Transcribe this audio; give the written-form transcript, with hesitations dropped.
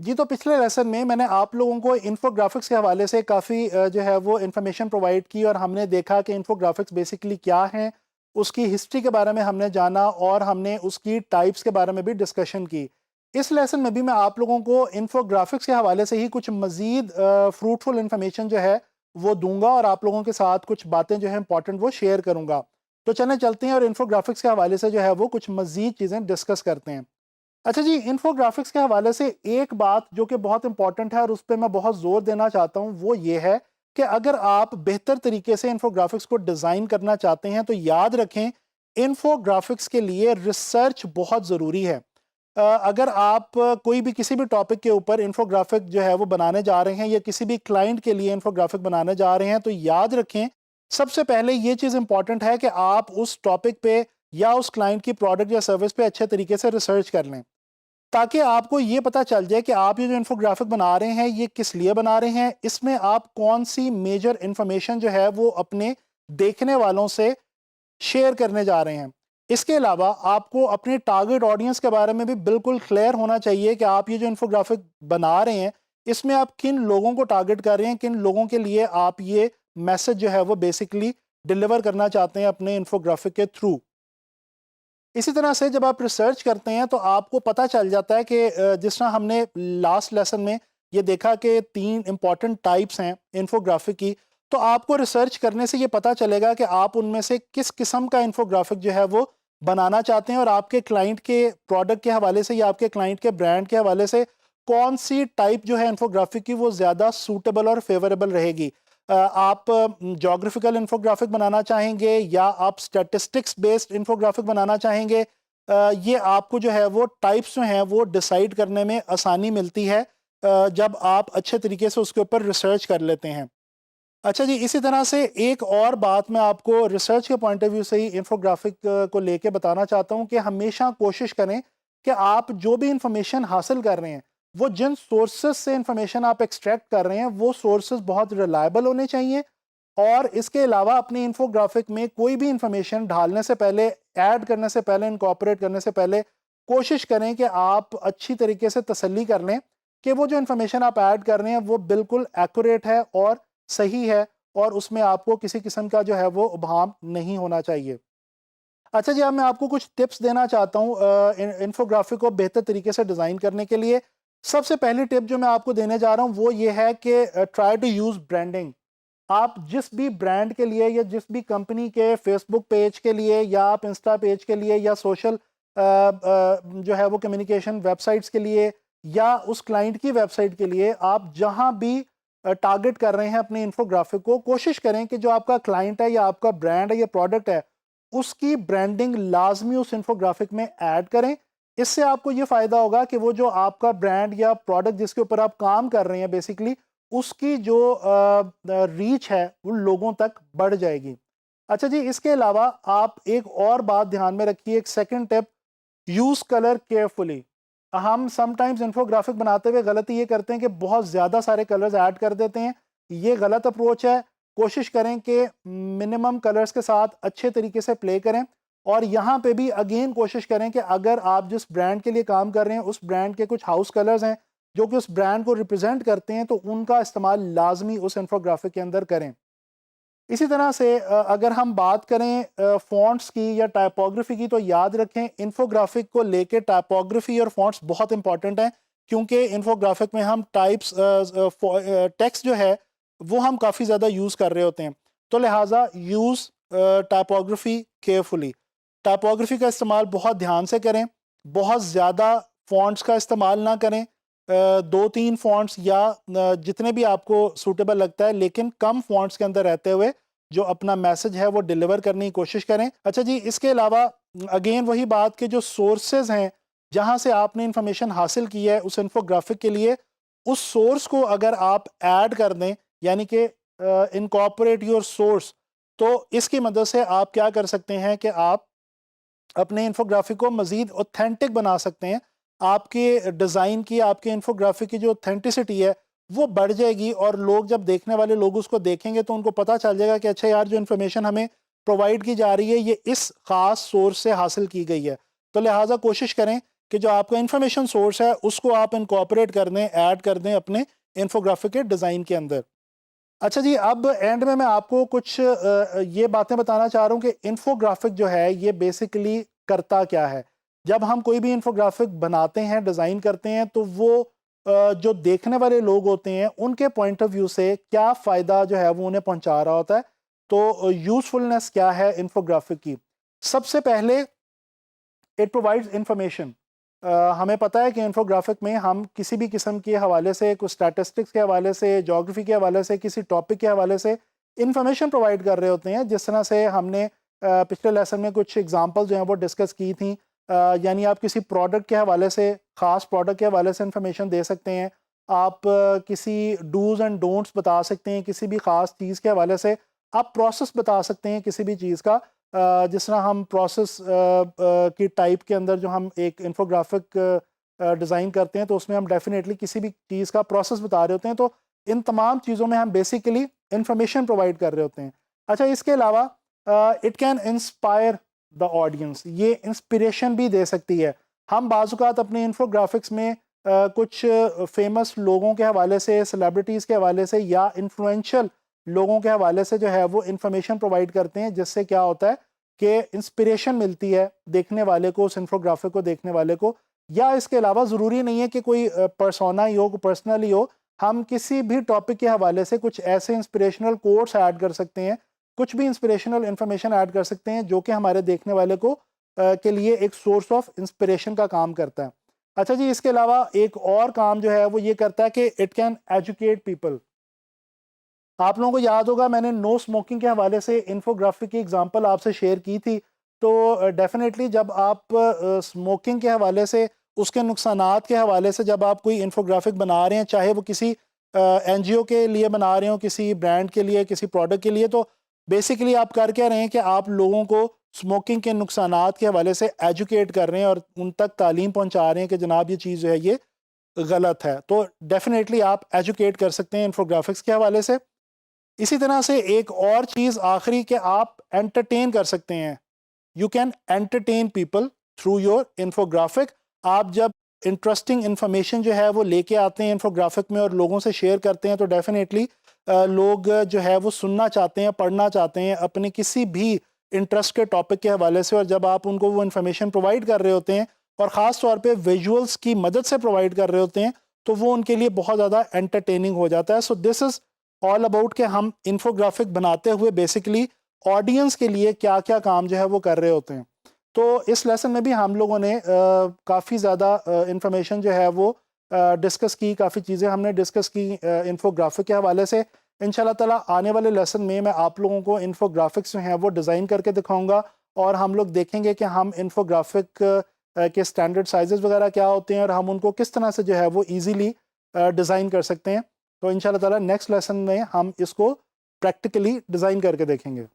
جی تو پچھلے لیسن میں نے آپ لوگوں کو انفوگرافکس کے حوالے سے کافی جو ہے وہ انفارمیشن پرووائڈ کی اور ہم نے دیکھا کہ انفوگرافکس بیسیکلی کیا ہیں، اس کی ہسٹری کے بارے میں ہم نے جانا اور ہم نے اس کی ٹائپس کے بارے میں بھی ڈسکشن کی۔ اس لیسن میں بھی میں آپ لوگوں کو انفوگرافکس کے حوالے سے ہی کچھ مزید فروٹفل انفارمیشن جو ہے وہ دوں گا اور آپ لوگوں کے ساتھ کچھ باتیں جو ہیں امپورٹنٹ وہ شیئر کروں گا۔ تو چلیں چلتے ہیں اور انفوگرافکس کے حوالے سے جو ہے وہ کچھ مزید چیزیں ڈسکس کرتے ہیں۔ اچھا جی، انفوگرافکس کے حوالے سے ایک بات جو کہ بہت امپورٹنٹ ہے اور اس پہ میں بہت زور دینا چاہتا ہوں وہ یہ ہے کہ اگر آپ بہتر طریقے سے انفوگرافکس کو ڈیزائن کرنا چاہتے ہیں تو یاد رکھیں انفوگرافکس کے لیے ریسرچ بہت ضروری ہے۔ اگر آپ کوئی بھی کسی بھی ٹاپک کے اوپر انفوگرافک جو ہے وہ بنانے جا رہے ہیں یا کسی بھی کلائنٹ کے لیے انفوگرافک بنانے جا رہے ہیں تو یاد رکھیں سب سے پہلے یہ چیز امپورٹنٹ ہے کہ آپ اس ٹاپک پہ یا اس کلائنٹ کی پروڈکٹ یا سروس پہ اچھے طریقے سے ریسرچ کر لیں، تاکہ آپ کو یہ پتا چل جائے کہ آپ یہ جو انفوگرافک بنا رہے ہیں یہ کس لیے بنا رہے ہیں، اس میں آپ کون سی میجر انفارمیشن جو ہے وہ اپنے دیکھنے والوں سے شیئر کرنے جا رہے ہیں۔ اس کے علاوہ آپ کو اپنے ٹارگٹ آڈینس کے بارے میں بھی بالکل کلیئر ہونا چاہیے کہ آپ یہ جو انفوگرافک بنا رہے ہیں اس میں آپ کن لوگوں کو ٹارگٹ کر رہے ہیں، کن لوگوں کے لیے آپ یہ میسج جو ہے وہ بیسیکلی ڈلیور کرنا چاہتے ہیں اپنے انفوگرافک کے تھرو۔ اسی طرح سے جب آپ ریسرچ کرتے ہیں تو آپ کو پتہ چل جاتا ہے کہ جس طرح ہم نے لاسٹ لیسن میں یہ دیکھا کہ 3 امپورٹنٹ ٹائپس ہیں انفوگرافک کی، تو آپ کو ریسرچ کرنے سے یہ پتہ چلے گا کہ آپ ان میں سے کس قسم کا انفوگرافک جو ہے وہ بنانا چاہتے ہیں اور آپ کے کلائنٹ کے پروڈکٹ کے حوالے سے یا آپ کے کلائنٹ کے برانڈ کے حوالے سے کون سی ٹائپ جو ہے انفوگرافک کی وہ زیادہ سوٹیبل اور فیوریبل رہے گی۔ آپ جغرافیکل انفوگرافک بنانا چاہیں گے یا آپ اسٹیٹسٹکس بیسڈ انفوگرافک بنانا چاہیں گے، یہ آپ کو جو ہے وہ ٹائپس جو ہیں وہ ڈیسائیڈ کرنے میں آسانی ملتی ہے جب آپ اچھے طریقے سے اس کے اوپر ریسرچ کر لیتے ہیں۔ اچھا جی، اسی طرح سے ایک اور بات میں آپ کو ریسرچ کے پوائنٹ آف ویو سے ہی انفوگرافک کو لے کے بتانا چاہتا ہوں کہ ہمیشہ کوشش کریں کہ آپ جو بھی انفارمیشن حاصل کر رہے ہیں وہ جن سورسز سے انفارمیشن آپ ایکسٹریکٹ کر رہے ہیں وہ سورسز بہت ریلائبل ہونے چاہیے، اور اس کے علاوہ اپنی انفوگرافک میں کوئی بھی انفارمیشن ڈالنے سے پہلے، ایڈ کرنے سے پہلے، انکارپوریٹ کرنے سے پہلے کوشش کریں کہ آپ اچھی طریقے سے تسلی کر لیں کہ وہ جو انفارمیشن آپ ایڈ کر رہے ہیں وہ بالکل ایکوریٹ ہے اور صحیح ہے اور اس میں آپ کو کسی قسم کا جو ہے وہ ابہام نہیں ہونا چاہیے۔ اچھا جی، اب میں آپ کو کچھ ٹپس دینا چاہتا ہوں انفوگرافک کو بہتر طریقے سے ڈیزائن کرنے کے لیے۔ سب سے پہلی ٹپ جو میں آپ کو دینے جا رہا ہوں وہ یہ ہے کہ ٹرائی ٹو یوز برانڈنگ۔ آپ جس بھی برانڈ کے لیے یا جس بھی کمپنی کے فیس بک پیج کے لیے یا آپ انسٹا پیج کے لیے یا سوشل جو ہے وہ کمیونیکیشن ویب سائٹس کے لیے یا اس کلائنٹ کی ویب سائٹ کے لیے، آپ جہاں بھی ٹارگٹ کر رہے ہیں اپنے انفوگرافک کو، کوشش کریں کہ جو آپ کا کلائنٹ ہے یا آپ کا برانڈ ہے یا پروڈکٹ ہے اس کی برانڈنگ لازمی اس انفوگرافک میں ایڈ کریں۔ اس سے آپ کو یہ فائدہ ہوگا کہ وہ جو آپ کا برانڈ یا پروڈکٹ جس کے اوپر آپ کام کر رہے ہیں بیسیکلی اس کی جو ریچ ہے وہ لوگوں تک بڑھ جائے گی۔ اچھا جی، اس کے علاوہ آپ ایک اور بات دھیان میں رکھیے، ایک سیکنڈ ٹپ، یوز کلر کیئرفلی۔ ہم سم ٹائمز انفوگرافک بناتے ہوئے غلطی یہ کرتے ہیں کہ بہت زیادہ سارے کلرز ایڈ کر دیتے ہیں، یہ غلط اپروچ ہے۔ کوشش کریں کہ منیمم کلرز کے ساتھ اچھے طریقے سے پلے کریں، اور یہاں پہ بھی اگین کوشش کریں کہ اگر آپ جس برانڈ کے لیے کام کر رہے ہیں اس برانڈ کے کچھ ہاؤس کلرز ہیں جو کہ اس برانڈ کو ریپرزینٹ کرتے ہیں تو ان کا استعمال لازمی اس انفوگرافک کے اندر کریں۔ اسی طرح سے اگر ہم بات کریں فونٹس کی یا ٹائپوگرافی کی تو یاد رکھیں انفوگرافک کو لے کے ٹائپوگرافی اور فونٹس بہت امپورٹنٹ ہیں، کیونکہ انفوگرافک میں ہم ٹائپس ٹیکسٹ جو ہے وہ ہم کافی زیادہ یوز کر رہے ہوتے ہیں، تو لہٰذا یوز ٹائپوگرافی کیئرفلی۔ ٹائپوگرافی کا استعمال بہت دھیان سے کریں، بہت زیادہ فونٹس کا استعمال نہ کریں، 2-3 فونٹس یا جتنے بھی آپ کو سوٹیبل لگتا ہے، لیکن کم فونٹس کے اندر رہتے ہوئے جو اپنا میسج ہے وہ ڈیلیور کرنے کی کوشش کریں۔ اچھا جی، اس کے علاوہ اگین وہی بات کہ جو سورسز ہیں جہاں سے آپ نے انفارمیشن حاصل کی ہے اس انفوگرافک کے لیے، اس سورس کو اگر آپ ایڈ کر دیں یعنی کہ انکارپوریٹ یور سورس، تو اس کی مدد سے آپ کیا کر سکتے ہیں کہ آپ اپنے انفوگرافک کو مزید اوتھینٹک بنا سکتے ہیں۔ آپ کے ڈیزائن کی، آپ کے انفوگرافک کی جو اوتھینٹسٹی ہے وہ بڑھ جائے گی، اور لوگ جب دیکھنے والے لوگ اس کو دیکھیں گے تو ان کو پتہ چل جائے گا کہ اچھا یار جو انفارمیشن ہمیں پرووائڈ کی جا رہی ہے یہ اس خاص سورس سے حاصل کی گئی ہے۔ تو لہٰذا کوشش کریں کہ جو آپ کا انفارمیشن سورس ہے اس کو آپ انکارپوریٹ کر دیں، ایڈ کر دیں اپنے انفوگرافک کے ڈیزائن کے اندر۔ اچھا جی، اب اینڈ میں آپ کو کچھ یہ باتیں بتانا چاہ رہا ہوں کہ انفوگرافک جو ہے یہ بیسیکلی کرتا کیا ہے۔ جب ہم کوئی بھی انفوگرافک بناتے ہیں، ڈیزائن کرتے ہیں، تو وہ جو دیکھنے والے لوگ ہوتے ہیں ان کے پوائنٹ آف ویو سے کیا فائدہ جو ہے وہ انہیں پہنچا رہا ہوتا ہے، تو یوزفلنس کیا ہے انفوگرافک کی۔ سب سے پہلے اٹ پرووائڈز انفارمیشن۔ ہمیں پتہ ہے کہ انفوگرافک میں ہم کسی بھی قسم کے حوالے سے، کچھ اسٹیٹسٹکس کے حوالے سے، جیوگرافی کے حوالے سے، کسی ٹاپک کے حوالے سے انفارمیشن پرووائڈ کر رہے ہوتے ہیں، جس طرح سے ہم نے پچھلے لیسن میں کچھ ایگزامپل جو ہیں وہ ڈسکس کی تھیں۔ یعنی آپ کسی پروڈکٹ کے حوالے سے، خاص پروڈکٹ کے حوالے سے انفارمیشن دے سکتے ہیں، آپ کسی ڈوز اینڈ ڈونٹس بتا سکتے ہیں، کسی بھی خاص چیز کے حوالے سے آپ پروسیس بتا سکتے ہیں کسی بھی چیز کا۔ جس طرح ہم پروسیس کی ٹائپ کے اندر جو ہم ایک انفوگرافک ڈیزائن کرتے ہیں تو اس میں ہم ڈیفینیٹلی کسی بھی چیز کا پروسیس بتا رہے ہوتے ہیں، تو ان تمام چیزوں میں ہم بیسیکلی انفارمیشن پرووائڈ کر رہے ہوتے ہیں۔ اچھا، اس کے علاوہ it can inspire the audience, یہ انسپریشن بھی دے سکتی ہے۔ ہم بعض اوقات اپنے انفوگرافکس میں کچھ فیمس لوگوں کے حوالے سے، سیلیبریٹیز کے حوالے سے یا انفلوئنشل لوگوں کے حوالے سے جو ہے وہ انفارمیشن پرووائڈ کرتے ہیں، جس سے کیا ہوتا ہے کہ انسپریشن ملتی ہے دیکھنے والے کو، اس انفوگرافک کو دیکھنے والے کو۔ یا اس کے علاوہ ضروری نہیں ہے کہ کوئی پرسونا ہی ہو، کوئی پرسنل ہی ہو، ہم کسی بھی ٹاپک کے حوالے سے کچھ ایسے انسپریشنل کوٹس ایڈ کر سکتے ہیں، کچھ بھی انسپریشنل انفارمیشن ایڈ کر سکتے ہیں جو کہ ہمارے دیکھنے والے کو کے لیے ایک سورس آف انسپریشن کا کام کرتا ہے۔ اچھا جی، اس کے علاوہ ایک اور کام جو ہے وہ یہ کرتا ہے کہ اٹ کین ایجوکیٹ پیپل۔ آپ لوگوں کو یاد ہوگا میں نے نو اسموکنگ کے حوالے سے انفوگرافک کی ایگزامپل آپ سے شیئر کی تھی، تو ڈیفینیٹلی جب آپ اسموکنگ کے حوالے سے، اس کے نقصانات کے حوالے سے جب آپ کوئی انفوگرافک بنا رہے ہیں، چاہے وہ کسی این جی او کے لیے بنا رہے ہوں، کسی برانڈ کے لیے، کسی پروڈکٹ کے لیے، تو بیسیکلی آپ کر کے رہے ہیں کہ آپ لوگوں کو اسموکنگ کے نقصانات کے حوالے سے ایجوکیٹ کر رہے ہیں اور ان تک تعلیم پہنچا رہے ہیں کہ جناب یہ چیز جو ہے یہ غلط ہے۔ تو ڈیفینیٹلی آپ ایجوکیٹ کر سکتے ہیں انفوگرافکس کے حوالے سے۔ اسی طرح سے ایک اور چیز آخری کہ آپ انٹرٹین کر سکتے ہیں، you can entertain people through your infographic. آپ جب انٹرسٹنگ انفارمیشن جو ہے وہ لے کے آتے ہیں انفوگرافک میں اور لوگوں سے شیئر کرتے ہیں، تو ڈیفینیٹلی لوگ جو ہے وہ سننا چاہتے ہیں، پڑھنا چاہتے ہیں اپنے کسی بھی انٹرسٹ کے ٹاپک کے حوالے سے، اور جب آپ ان کو وہ انفارمیشن پرووائڈ کر رہے ہوتے ہیں اور خاص طور پہ ویژولس کی مدد سے پرووائڈ کر رہے ہوتے ہیں، تو وہ ان کے لیے بہت زیادہ انٹرٹیننگ ہو جاتا ہے۔ سو دس از آل اباؤٹ کہ ہم انفوگرافک بناتے ہوئے بیسیکلی آڈینس کے لیے کیا کیا کام جو ہے وہ کر رہے ہوتے ہیں۔ تو اس لیسن میں بھی ہم لوگوں نے کافی زیادہ انفارمیشن جو ہے وہ ڈسکس کی، کافی چیزیں ہم نے ڈسکس کی انفوگرافک کے حوالے سے۔ انشاءاللہ تعالیٰ آنے والے لیسن میں آپ لوگوں کو انفوگرافکس جو ہیں وہ ڈیزائن کر کے دکھاؤں گا، اور ہم لوگ دیکھیں گے کہ ہم انفوگرافک کے اسٹینڈرڈ سائزز وغیرہ کیا ہوتے ہیں اور ہم ان کو کس طرح سے جو ہے وہ ایزیلی ڈیزائن کر سکتے ہیں۔ تو انشاءاللہ تعالیٰ نیکسٹ لیسن میں ہم اس کو پریکٹیکلی ڈیزائن کر کے دیکھیں گے۔